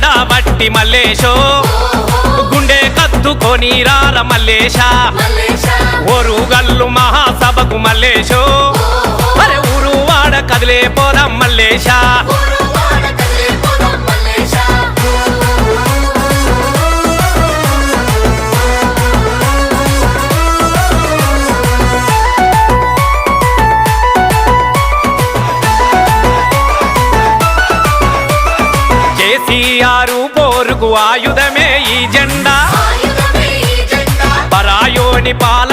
జెండా బట్టి మల్లేశో గుండె కత్తుకొని రార మల్లేశ ఓరుగల్లు మహాసభకు మల్లేశో అరే ఊరు వాడ కదిలే పోదాం మల్లేశ కేసీఆర్ పోరుకు ఆయుధమే ఈ జెండా పరాయోని పాల